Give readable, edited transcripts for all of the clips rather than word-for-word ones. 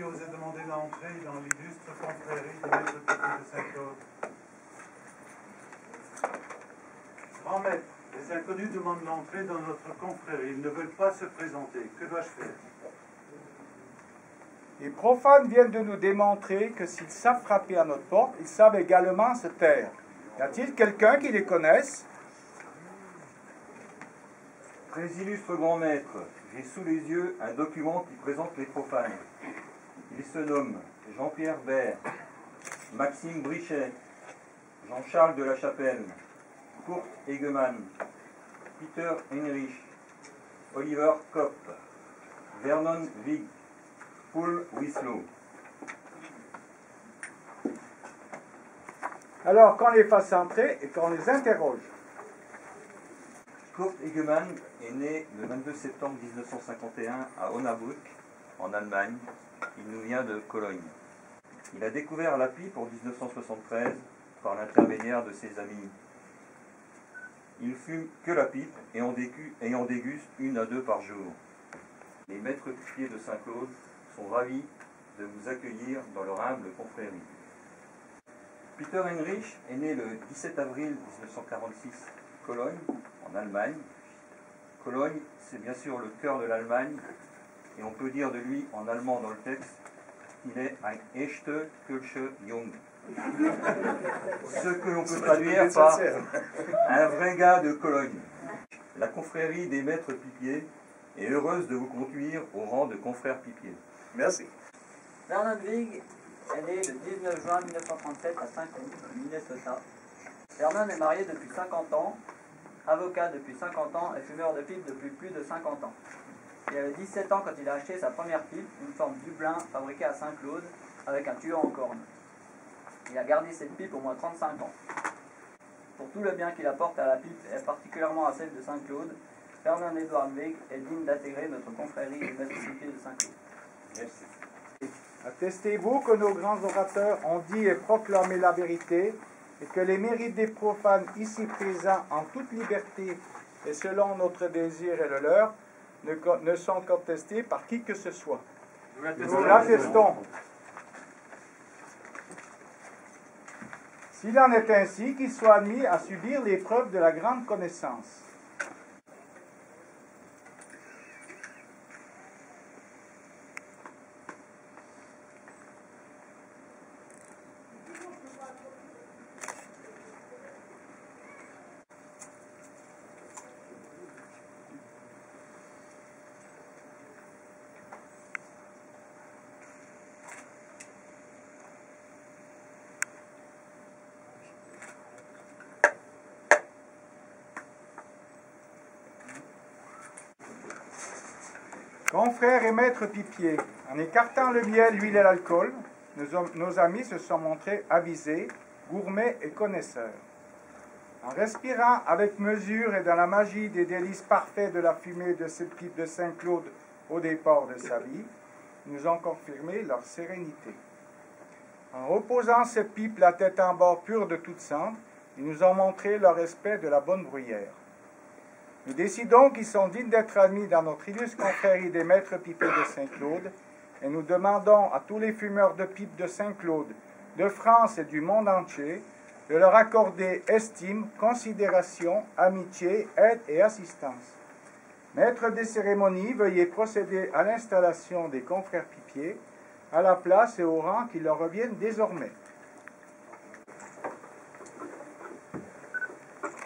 qui osait demander l'entrée dans l'illustre confrérie des maîtres pipiers de Saint-Claude? Grand maître, les inconnus demandent l'entrée dans notre confrérie. Ils ne veulent pas se présenter. Que dois-je faire? Les profanes viennent de nous démontrer que s'ils savent frapper à notre porte, ils savent également se taire. Y a-t-il quelqu'un qui les connaisse? Très illustre grand maître, j'ai sous les yeux un document qui présente les profanes. Ils se nomment Jean-Pierre Bert, Maxime Brichet, Jean-Charles de la Chapelle, Kurt Egemann, Peter Heinrich, Oliver Kopp, Vernon Wig, Paul Winslow. Alors qu'on les fasse entrer et qu'on les interroge. Kurt Egemann est né le 22 septembre 1951 à Osnabrück, en Allemagne. Il nous vient de Cologne. Il a découvert la pipe en 1973 par l'intermédiaire de ses amis. Il fume que la pipe et en déguste 1 à 2 par jour. Les maîtres pipiers de Saint-Claude sont ravis de vous accueillir dans leur humble confrérie. Peter Heinrich est né le 17 avril 1946 à Cologne, en Allemagne. Cologne, c'est bien sûr le cœur de l'Allemagne, et on peut dire de lui, en allemand dans le texte, qu'il est un echte Kölsche Jung. Ce que l'on peut traduire par un vrai gars de Cologne. La confrérie des maîtres pipiers est heureuse de vous conduire au rang de confrères pipiers. Merci. Vernon Wig est né le 19 juin 1937 à Saint-Claude, Minnesota. Vernon est marié depuis 50 ans, avocat depuis 50 ans et fumeur de pipe depuis plus de 50 ans. Il avait 17 ans quand il a acheté sa première pipe, une forme Dublin fabriquée à Saint-Claude avec un tuyau en corne. Il a gardé cette pipe au moins 35 ans. Pour tout le bien qu'il apporte à la pipe et particulièrement à celle de Saint-Claude, Vernon Edward Wig est digne d'intégrer notre confrérie des maîtres pipiers de Saint-Claude. Merci. Attestez-vous que nos grands orateurs ont dit et proclamé la vérité et que les mérites des profanes ici présents en toute liberté et selon notre désir et le leur ne sont contestés par qui que ce soit. Nous l'attestons. S'il en est ainsi, qu'il soit admis à subir l'épreuve de la grande connaissance. Confrères et maîtres pipiers, en écartant le miel, l'huile et l'alcool, nos amis se sont montrés avisés, gourmets et connaisseurs. En respirant avec mesure et dans la magie des délices parfaits de la fumée de cette pipe de Saint-Claude au départ de sa vie, ils nous ont confirmé leur sérénité. En reposant cette pipe la tête en bas pure de toute cendre, ils nous ont montré leur respect de la bonne bruyère. Nous décidons qu'ils sont dignes d'être admis dans notre illustre confrérie des maîtres pipiers de Saint-Claude et nous demandons à tous les fumeurs de pipe de Saint-Claude, de France et du monde entier de leur accorder estime, considération, amitié, aide et assistance. Maître des cérémonies, veuillez procéder à l'installation des confrères pipiers à la place et au rang qui leur reviennent désormais.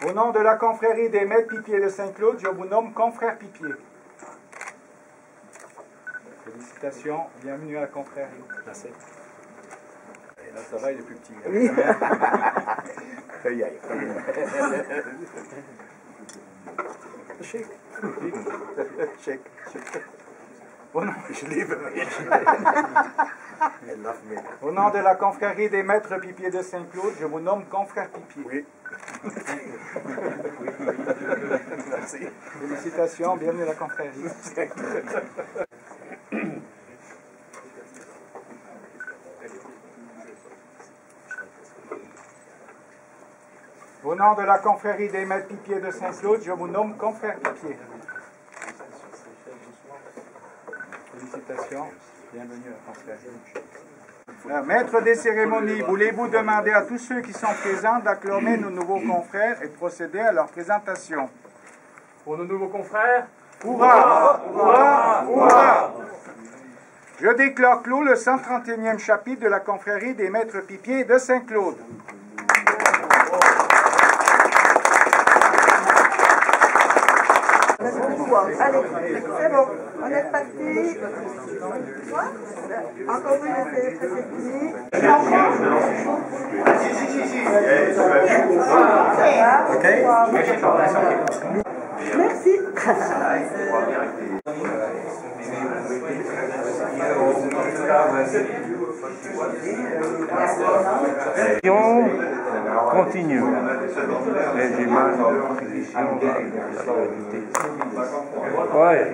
Au nom de la confrérie des maîtres pipiers de Saint-Claude, je vous nomme confrère pipier. Félicitations, bienvenue à la confrérie. Merci. Et là, ça va, il est plus petit. Oui. Shake. Shake. Je l'ai vu. Au nom de la confrérie des maîtres pipiers de Saint-Claude, je vous nomme confrère pipier. Oui. Merci. Félicitations, bienvenue à la confrérie. Au nom de la confrérie des maîtres pipiers de Saint-Claude, je vous nomme confrère pipier. Félicitations, bienvenue. bienvenue à la confrérie. Maître des cérémonies, voulez-vous demander à tous ceux qui sont présents d'acclamer nos nouveaux confrères et de procéder à leur présentation? Pour nos nouveaux confrères, Hurrah! Hurrah! Hurrah! Je déclare clos le 131e chapitre de la confrérie des maîtres pipiers de Saint-Claude. Allez, c'est bon, on est parti. Encore une essai, c'est fini. Merci. Continue. Ouais.